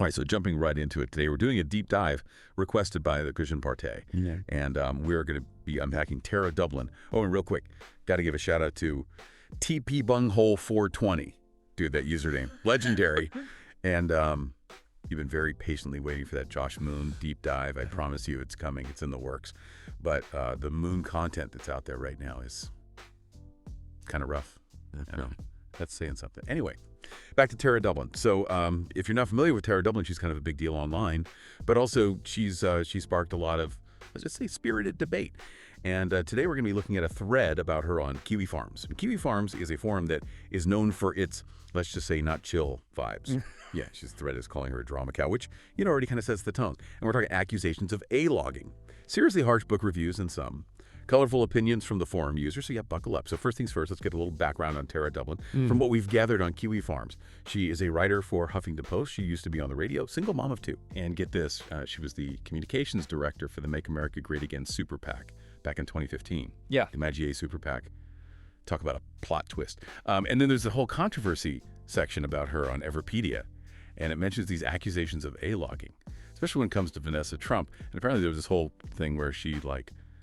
All right, so jumping right into it today, we're doing a deep dive requested by the Christian Partey. Yeah. And we're going to be unpacking Tara Dublin. Oh, and real quick, got to give a shout out to TP Bunghole 420. Dude, that username. Legendary. And you've been very patiently waiting for that Josh Moon deep dive. I promise you it's coming. It's in the works. But the Moon content that's out there right now is kind of rough. That's saying something. Anyway, back to Tara Dublin. So if you're not familiar with Tara Dublin, she's kind of a big deal online, but also she sparked a lot of, let's just say, spirited debate. And today we're going to be looking at a thread about her on Kiwi Farms. And Kiwi Farms is a forum that is known for its, let's just say, not chill vibes. Yeah, she's thread is calling her a drama cow, which, already kind of sets the tone. And we're talking accusations of A-logging. Seriously harsh book reviews and some. Colorful opinions from the forum users, so yeah, buckle up. So first things first, let's get a little background on Tara Dublin. From what we've gathered on Kiwi Farms, she is a writer for Huffington Post. She used to be on the radio, single mom of 2. And get this, she was the communications director for the Make America Great Again Super PAC back in 2015. Yeah. The Magier Super PAC. Talk about a plot twist. And then there's the whole controversy section about her on Everpedia. And it mentions these accusations of A-logging, especially when it comes to Vanessa Trump. And apparently there was this whole thing where she,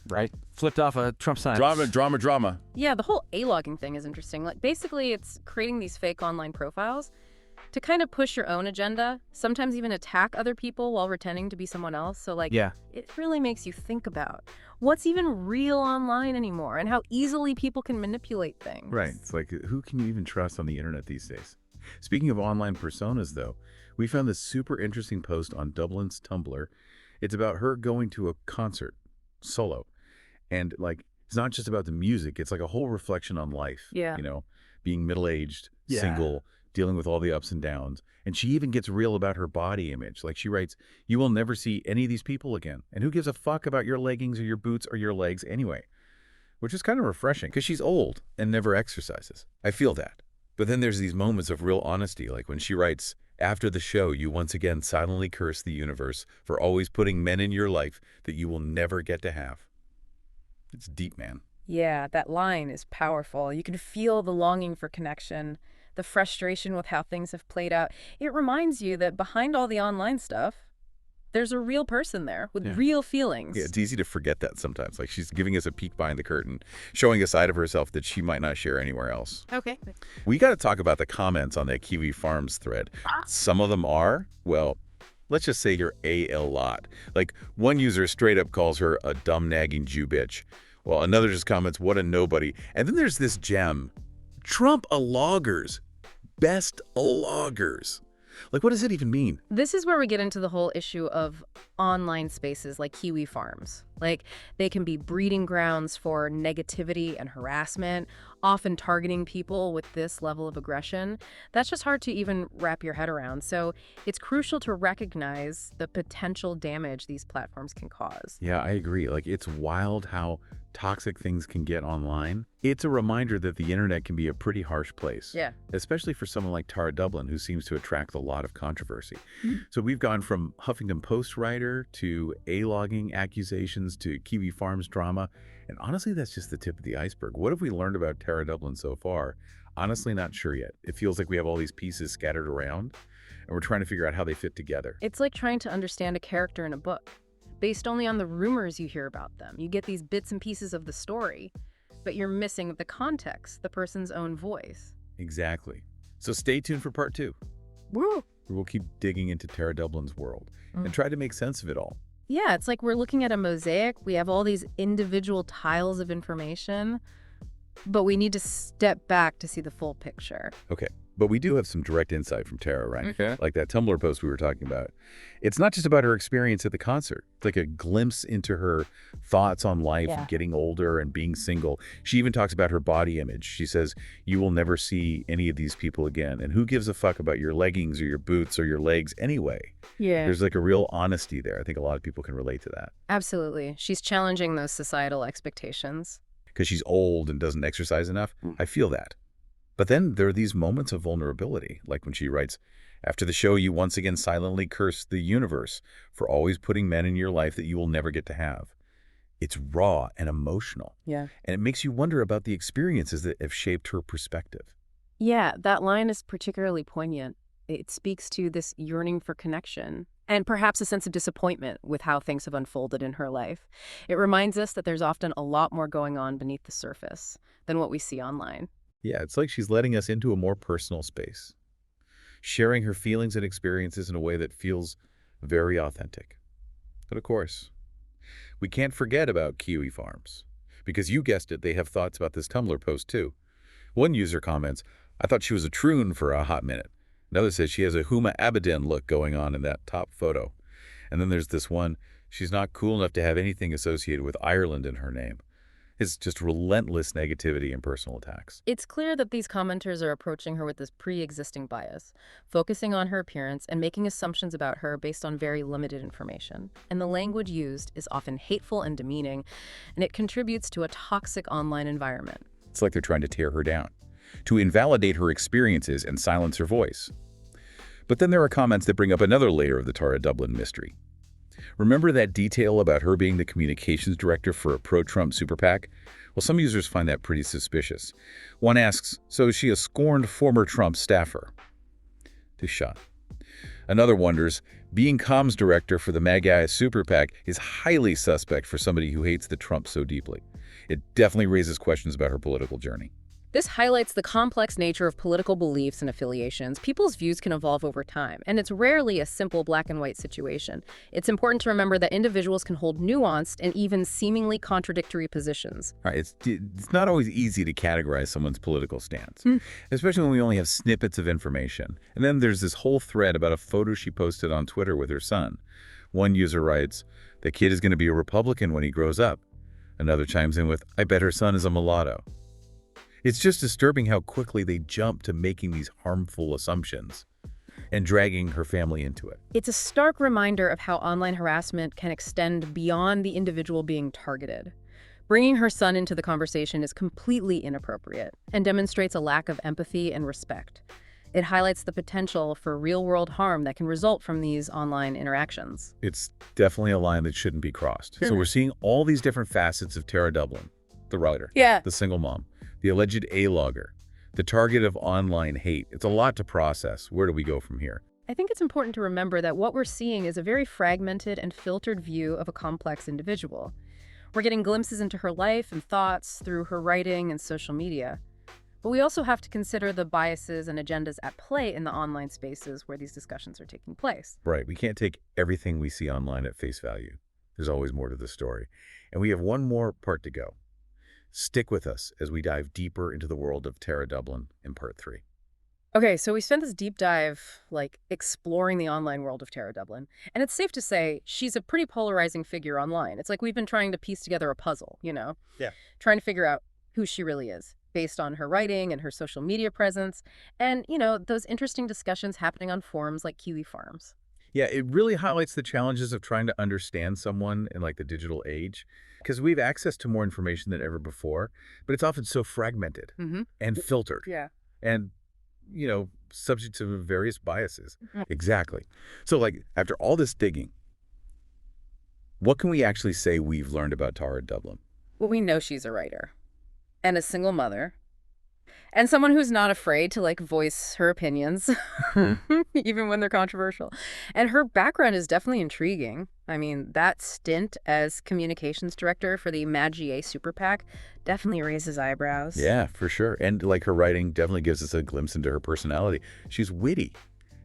Right. Flipped off a Trump sign. Drama. Yeah, the whole A-logging thing is interesting. Like, basically, it's creating these fake online profiles to kind of push your own agenda, sometimes even attack other people while pretending to be someone else. So, Yeah. it really makes you think about what's even real online anymore and how easily people can manipulate things. Right. It's like, who can you even trust on the internet these days? Speaking of online personas, though, we found this super interesting post on Dublin's Tumblr. It's about her going to a concert solo. And it's not just about the music. It's like a whole reflection on life. Yeah. Being middle-aged, Yeah. single, dealing with all the ups and downs. And she even gets real about her body image. Like she writes, "You will never see any of these people again. And who gives a fuck about your leggings or your boots or your legs anyway?" Which is kind of refreshing because she's old and never exercises. I feel that. But then there's these moments of real honesty, like when she writes, "After the show, you once again silently curse the universe for always putting men in your life that you will never get to have." It's deep, man. Yeah, that line is powerful. You can feel the longing for connection, the frustration with how things have played out. It reminds you that behind all the online stuff, there's a real person there with real feelings. Yeah, it's easy to forget that sometimes. Like she's giving us a peek behind the curtain, showing a side of herself that she might not share anywhere else. Okay. We got to talk about the comments on that Kiwi Farms thread. Some of them are, well, let's just say you're a lot. Like one user straight up calls her a dumb nagging Jew bitch. Well, another just comments, "What a nobody." And then there's this gem, Trump a loggers, best loggers. Like, what does it even mean? This is where we get into the whole issue of online spaces like Kiwi Farms. Like, they can be breeding grounds for negativity and harassment, often targeting people with this level of aggression. That's just hard to even wrap your head around. So it's crucial to recognize the potential damage these platforms can cause. Yeah, I agree. Like, it's wild how toxic things can get online. It's a reminder that the internet can be a pretty harsh place. Yeah. Especially for someone like Tara Dublin, who seems to attract a lot of controversy. So we've gone from Huffington Post writer to A-logging accusations to Kiwi Farms drama. And honestly, that's just the tip of the iceberg. What have we learned about Tara Dublin so far? Honestly, not sure yet. It feels like we have all these pieces scattered around, and we're trying to figure out how they fit together. It's like trying to understand a character in a book. Based only on the rumors you hear about them. You get these bits and pieces of the story, but you're missing the context, the person's own voice. Exactly. So stay tuned for part 2. Woo! We'll keep digging into Tara Dublin's world and try to make sense of it all. Yeah, it's like we're looking at a mosaic. We have all these individual tiles of information, but we need to step back to see the full picture. Okay. But we do have some direct insight from Tara, right? Okay. Like that Tumblr post we were talking about. It's not just about her experience at the concert. It's like a glimpse into her thoughts on life, getting older and being single. She even talks about her body image. She says, "You will never see any of these people again. And who gives a fuck about your leggings or your boots or your legs anyway?" Yeah. There's like a real honesty there. I think a lot of people can relate to that. Absolutely. She's challenging those societal expectations. Because she's old and doesn't exercise enough. I feel that. But then there are these moments of vulnerability, like when she writes, "After the show, you once again silently curse the universe for always putting men in your life that you will never get to have." It's raw and emotional. Yeah. And it makes you wonder about the experiences that have shaped her perspective. Yeah, that line is particularly poignant. It speaks to this yearning for connection and perhaps a sense of disappointment with how things have unfolded in her life. It reminds us that there's often a lot more going on beneath the surface than what we see online. Yeah, it's like she's letting us into a more personal space, sharing her feelings and experiences in a way that feels very authentic. But of course, we can't forget about Kiwi Farms, because you guessed it, they have thoughts about this Tumblr post too. One user comments, "I thought she was a troon for a hot minute." Another says she has a Huma Abedin look going on in that top photo. And then there's this one, "She's not cool enough to have anything associated with Ireland in her name." It's just relentless negativity and personal attacks. It's clear that these commenters are approaching her with this pre-existing bias, focusing on her appearance and making assumptions about her based on very limited information. And the language used is often hateful and demeaning, and it contributes to a toxic online environment. It's like they're trying to tear her down, to invalidate her experiences and silence her voice. But then there are comments that bring up another layer of the Tara Dublin mystery. Remember that detail about her being the communications director for a pro-Trump super PAC? Well, some users find that pretty suspicious. One asks, so is she a scorned former Trump staffer? This shot. Another wonders, being comms director for the MAGA super PAC is highly suspect for somebody who hates the Trump so deeply. It definitely raises questions about her political journey. This highlights the complex nature of political beliefs and affiliations. People's views can evolve over time, and it's rarely a simple black and white situation. It's important to remember that individuals can hold nuanced and even seemingly contradictory positions. All right, it's not always easy to categorize someone's political stance, especially when we only have snippets of information. And then there's this whole thread about a photo she posted on Twitter with her son. One user writes, "The kid is going to be a Republican when he grows up." Another chimes in with, "I bet her son is a mulatto." It's just disturbing how quickly they jump to making these harmful assumptions and dragging her family into it. It's a stark reminder of how online harassment can extend beyond the individual being targeted. Bringing her son into the conversation is completely inappropriate and demonstrates a lack of empathy and respect. It highlights the potential for real-world harm that can result from these online interactions. It's definitely a line that shouldn't be crossed. So we're seeing all these different facets of Tara Dublin, the writer, the single mom, the alleged A-logger, the target of online hate. It's a lot to process. Where do we go from here? I think it's important to remember that what we're seeing is a very fragmented and filtered view of a complex individual. We're getting glimpses into her life and thoughts through her writing and social media. But we also have to consider the biases and agendas at play in the online spaces where these discussions are taking place. Right. We can't take everything we see online at face value. There's always more to the story. And we have one more part to go. Stick with us as we dive deeper into the world of Tara Dublin in part 3. Okay, so we spent this deep dive, exploring the online world of Tara Dublin. And it's safe to say she's a pretty polarizing figure online. It's like we've been trying to piece together a puzzle, Yeah. Trying to figure out who she really is based on her writing and her social media presence and, those interesting discussions happening on forums like Kiwi Farms. Yeah, it really highlights the challenges of trying to understand someone in the digital age, because we have access to more information than ever before, but it's often so fragmented and filtered and, subject to various biases. Exactly. So after all this digging, what can we actually say we've learned about Tara Dublin? Well, we know she's a writer and a single mother and someone who's not afraid to voice her opinions, even when they're controversial. And her background is definitely intriguing. I mean, that stint as communications director for the MAGA super PAC definitely raises eyebrows. Yeah, for sure. And her writing definitely gives us a glimpse into her personality. She's witty,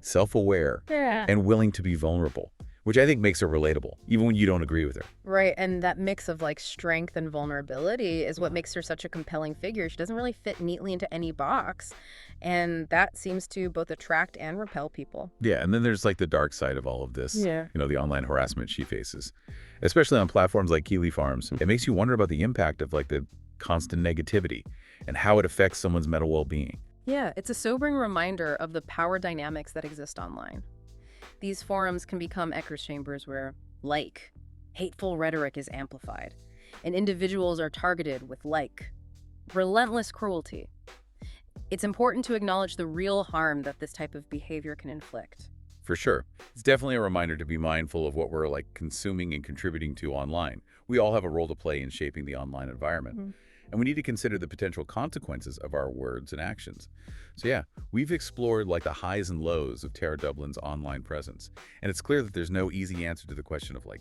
self-aware, and willing to be vulnerable, which I think makes her relatable, even when you don't agree with her. Right, and that mix of strength and vulnerability is what makes her such a compelling figure. She doesn't really fit neatly into any box, and that seems to both attract and repel people. Yeah, and then there's the dark side of all of this, the online harassment she faces, especially on platforms like Kiwi Farms. It makes you wonder about the impact of the constant negativity and how it affects someone's mental well-being. Yeah, it's a sobering reminder of the power dynamics that exist online. These forums can become echo chambers where, hateful rhetoric is amplified, and individuals are targeted with, relentless cruelty. It's important to acknowledge the real harm that this type of behavior can inflict. For sure. It's definitely a reminder to be mindful of what we're consuming and contributing to online. We all have a role to play in shaping the online environment. And we need to consider the potential consequences of our words and actions. So yeah, we've explored like the highs and lows of Tara Dublin's online presence. And it's clear that there's no easy answer to the question of like,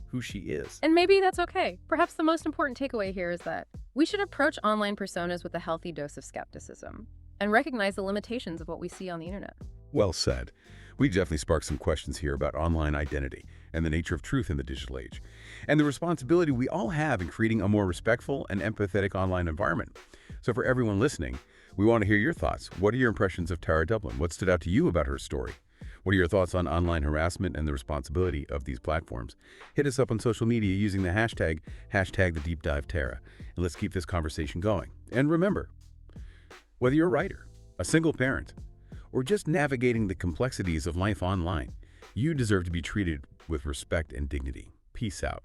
who she is. And maybe that's okay. Perhaps the most important takeaway here is that we should approach online personas with a healthy dose of skepticism and recognize the limitations of what we see on the internet. Well said. We definitely sparked some questions here about online identity and the nature of truth in the digital age, and the responsibility we all have in creating a more respectful and empathetic online environment. So for everyone listening, we want to hear your thoughts. What are your impressions of Tara Dublin? What stood out to you about her story? What are your thoughts on online harassment and the responsibility of these platforms? Hit us up on social media using the hashtag #TheDeepDiveTara, and let's keep this conversation going. And remember, whether you're a writer, a single parent, or just navigating the complexities of life online, you deserve to be treated with respect and dignity. Peace out.